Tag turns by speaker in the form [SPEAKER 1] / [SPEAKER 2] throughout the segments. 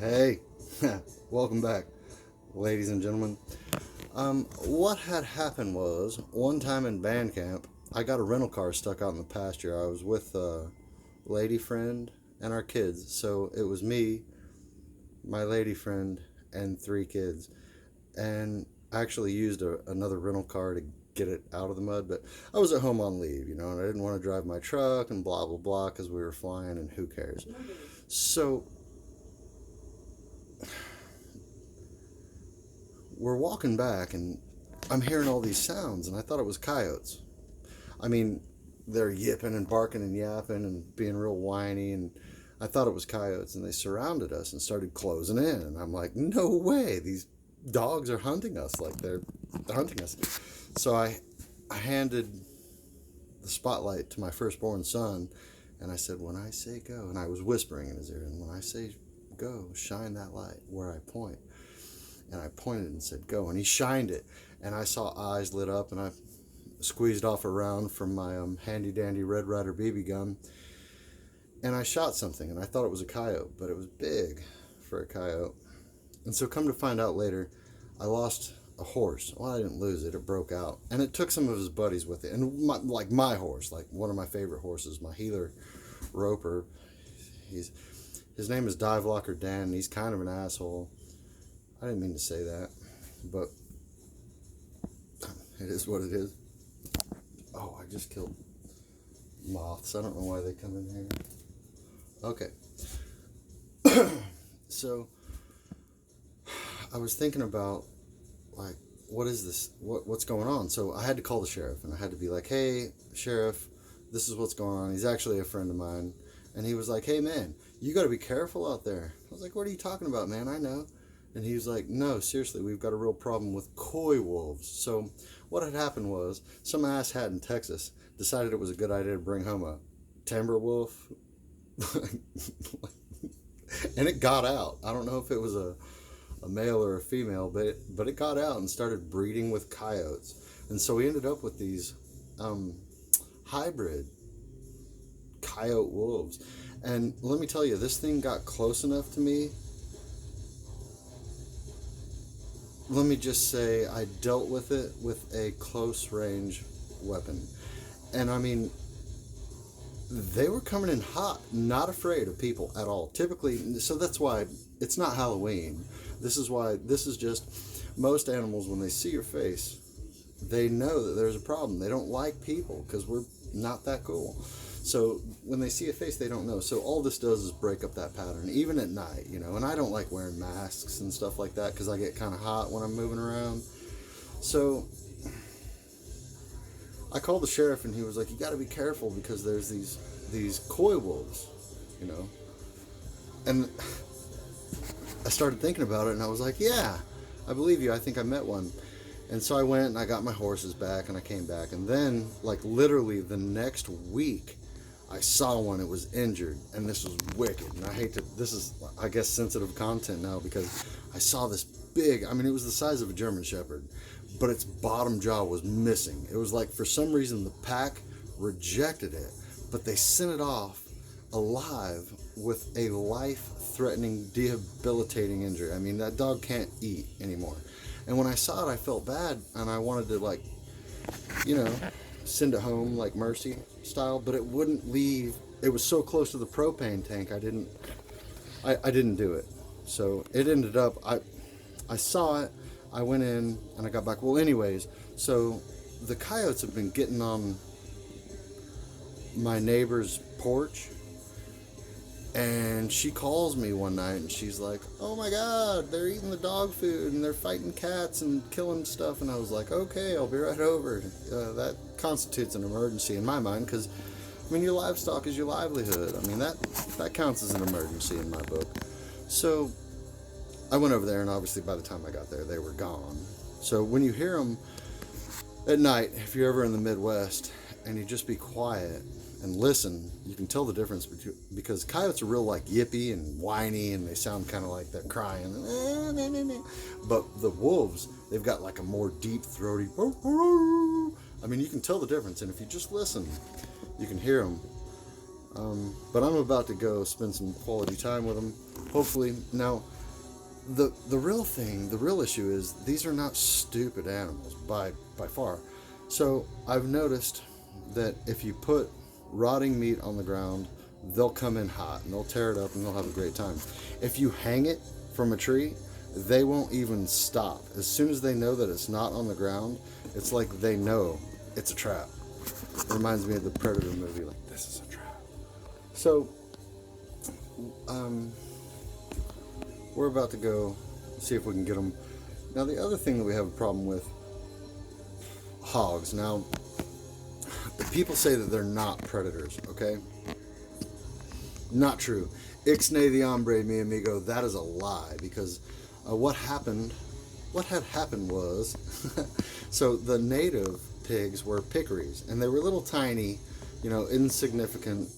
[SPEAKER 1] Hey, welcome back, ladies and gentlemen. What had happened was one time in band camp, I got a rental car stuck out in the pasture. I was with a lady friend and our kids, so it was me, my lady friend, and three kids. And I actually used another rental car to get it out of the mud, but I was at home on leave, and I didn't want to drive my truck and blah blah blah because we were flying and who cares. So we're walking back and I'm hearing all these sounds and I thought it was coyotes. I mean, they're yipping and barking and yapping and being real whiny, and I thought it was coyotes, and they surrounded us and started closing in, and I'm like, no way, these dogs are hunting us, like they're hunting us. So I handed the spotlight to my firstborn son and I said, when I say go, and I was whispering in his ear, and when I say go, shine that light where I point. And I pointed and said, go. And he shined it. And I saw eyes lit up. And I squeezed off a round from my handy dandy Red Ryder BB gun. And I shot something. And I thought it was a coyote. But it was big for a coyote. And so come to find out later, I lost a horse. Well, I didn't lose it. It broke out. And it took some of his buddies with it. And my horse, like one of my favorite horses, my Heeler Roper. His name is Dive Locker Dan. And he's kind of an asshole. I didn't mean to say that, but it is what it is. Oh, I just killed moths. I don't know why they come in here. Okay. So I was thinking about, like, what is this? What's going on? So I had to call the sheriff, and I had to be like, hey, sheriff, this is what's going on. He's actually a friend of mine. And he was like, hey, man, you got to be careful out there. I was like, what are you talking about, man? I know. And he was like, no, seriously, we've got a real problem with coy wolves. So what had happened was some asshat in Texas decided it was a good idea to bring home a timber wolf. And it got out. I don't know if it was a male or a female, but it got out and started breeding with coyotes. And so we ended up with these hybrid coyote wolves. And let me tell you, this thing got close enough to me. Let me just say I dealt with it with a close range weapon. And I mean, they were coming in hot, not afraid of people at all. Typically, so that's why it's not Halloween. This is just most animals, when they see your face, they know that there's a problem. They don't like people because we're not that cool. So when they see a face, they don't know. So all this does is break up that pattern, even at night, And I don't like wearing masks and stuff like that because I get kind of hot when I'm moving around. So I called the sheriff, and he was like, you got to be careful because there's these coy wolves, And I started thinking about it, and I was like, yeah, I believe you. I think I met one. And so I went and I got my horses back, and I came back. And then, like, literally the next week, I saw one. It was injured, and this was wicked. And this is, I guess, sensitive content now because I saw this big, I mean, it was the size of a German Shepherd, but its bottom jaw was missing. It was like, for some reason, the pack rejected it, but they sent it off alive with a life-threatening, debilitating injury. I mean, that dog can't eat anymore. And when I saw it, I felt bad, and I wanted to, like, send it home, like Mercy style, but it wouldn't leave. It was so close to the propane tank, I didn't do it. So it ended up, I saw it, I went in, and I got back. Well, anyways, so the coyotes have been getting on my neighbor's porch, and she calls me one night, and she's like, oh my God, they're eating the dog food, and they're fighting cats and killing stuff. And I was like, okay, I'll be right over. That constitutes an emergency in my mind, because, I mean, your livestock is your livelihood. I mean, that counts as an emergency in my book. So I went over there, and obviously by the time I got there, they were gone. So when you hear them at night, if you're ever in the Midwest, and you just be quiet and listen, you can tell the difference because coyotes are real, like, yippy and whiny, and they sound kind of like they're crying. But the wolves, they've got like a more deep throaty, I mean, you can tell the difference, and if you just listen, you can hear them. But I'm about to go spend some quality time with them. Hopefully, now the real thing, the real issue is these are not stupid animals by far. So I've noticed that if you put rotting meat on the ground, they'll come in hot and they'll tear it up and they'll have a great time. If you hang it from a tree, they won't even stop. As soon as they know that it's not on the ground, it's like they know it's a trap. It reminds me of the Predator movie, like, this is a trap. So, we're about to go see if we can get them. Now, the other thing that we have a problem with, hogs. Now, people say that they're not predators, okay? Not true. Ixnay the hombre, mi amigo, that is a lie, because what had happened was, so the native pigs were peccaries, and they were little tiny, insignificant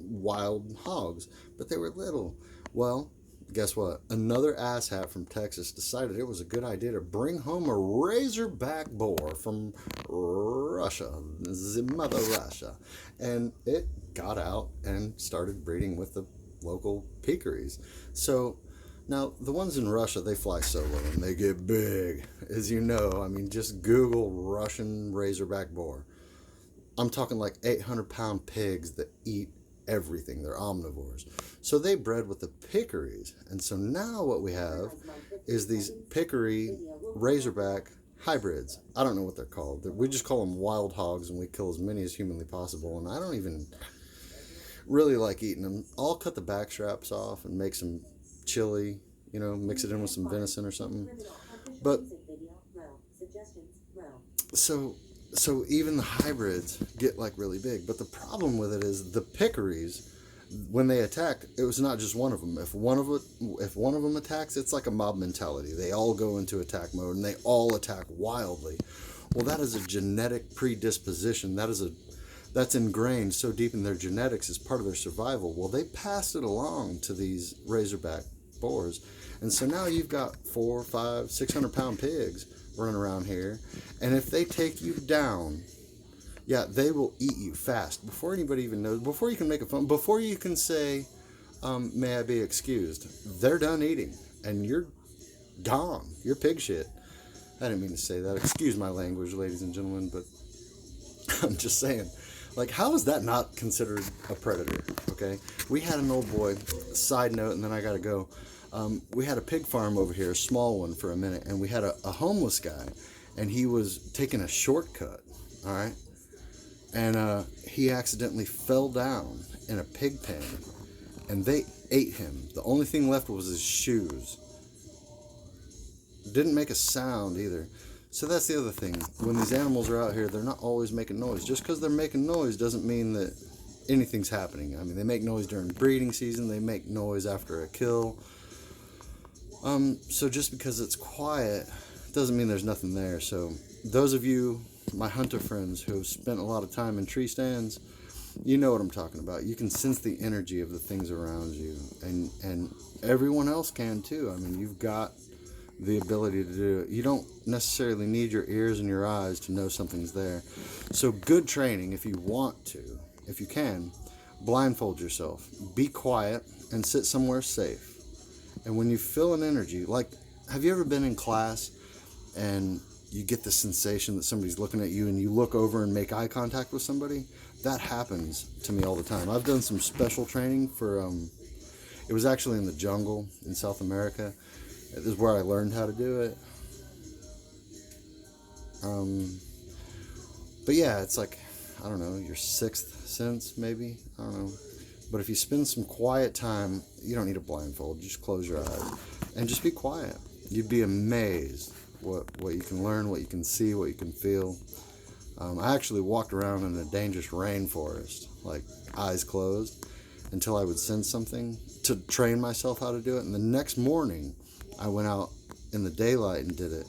[SPEAKER 1] wild hogs, but they were little. Well, guess what? Another asshat from Texas decided it was a good idea to bring home a razorback boar from Russia, the mother Russia, and it got out and started breeding with the local peccaries. So now the ones in Russia, they fly solo and they get big, as you know. I mean, just Google Russian razorback boar. I'm talking like 800-pound pigs that eat everything. They're omnivores. So they bred with the peccaries. And so now what we have is these peccary razorback hybrids. I don't know what they're called. We just call them wild hogs, and we kill as many as humanly possible. And I don't even really like eating them. I'll cut the back straps off and make some chili, mix it in with some venison or something. But so even the hybrids get like really big. But the problem with it is the peccaries, when they attack, it was not just one of them. If one of them attacks, it's like a mob mentality. They all go into attack mode and they all attack wildly. Well, that is a genetic predisposition. That's ingrained so deep in their genetics as part of their survival. Well, they passed it along to these razorback boars, and so now you've got 400, 500, 600-pound pigs running around here, and if they take you down, yeah, they will eat you fast before anybody even knows. Before you can make a phone, before you can say, "May I be excused?" They're done eating, and you're gone. You're pig shit. I didn't mean to say that. Excuse my language, ladies and gentlemen, but I'm just saying. Like, how is that not considered a predator? Okay, we had an old boy. Side note, and then I gotta go. We had a pig farm over here, a small one, for a minute, and we had a homeless guy, and he was taking a shortcut. All right, and he accidentally fell down in a pig pen, and they ate him. The only thing left was his shoes. Didn't make a sound either. So that's the other thing. When these animals are out here, they're not always making noise. Just because they're making noise doesn't mean that anything's happening. I mean, they make noise during breeding season. They make noise after a kill. So just because it's quiet doesn't mean there's nothing there. So those of you, my hunter friends, who have spent a lot of time in tree stands, you know what I'm talking about. You can sense the energy of the things around you, and everyone else can too. I mean, you've got the ability to do it. You don't necessarily need your ears and your eyes to know something's there. So good training, if you want to, if you can, blindfold yourself, be quiet, and sit somewhere safe. And when you feel an energy, like, have you ever been in class and you get the sensation that somebody's looking at you and you look over and make eye contact with somebody? That happens to me all the time. I've done some special training for, it was actually in the jungle in South America. This is where I learned how to do it. But yeah, it's like, I don't know, your sixth sense, maybe? I don't know. But if you spend some quiet time, you don't need a blindfold. Just close your eyes and just be quiet. You'd be amazed what you can learn, what you can see, what you can feel. I actually walked around in a dangerous rainforest, like eyes closed, until I would sense something to train myself how to do it. And the next morning, I went out in the daylight and did it,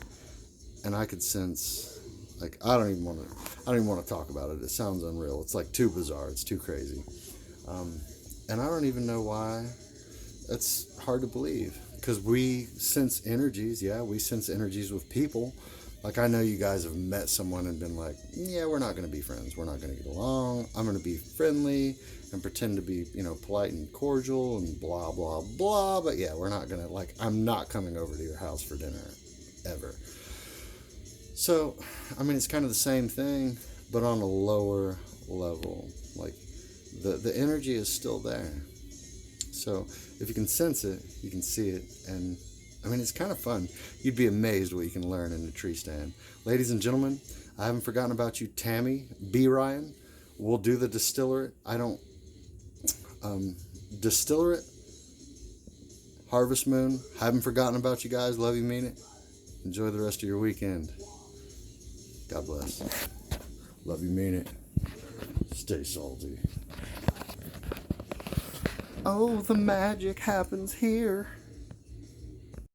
[SPEAKER 1] and I could sense, like, I don't even want to talk about it. It sounds unreal. It's like too bizarre. It's too crazy, and I don't even know why. It's hard to believe, because we sense energies. Yeah, we sense energies with people, Like, I know you guys have met someone and been like, yeah, we're not going to be friends. We're not going to get along. I'm going to be friendly and pretend to be, polite and cordial and blah, blah, blah. But yeah, we're not going to, like, I'm not coming over to your house for dinner ever. So, I mean, it's kind of the same thing, but on a lower level. Like, the energy is still there. So, if you can sense it, you can see it, and I mean, it's kind of fun. You'd be amazed what you can learn in a tree stand. Ladies and gentlemen, I haven't forgotten about you, Tammy B. Ryan. We'll do the distiller. I don't... Distiller it. Harvest Moon. Haven't forgotten about you guys. Love you, mean it. Enjoy the rest of your weekend. God bless. Love you, mean it. Stay salty. Oh, the magic happens here.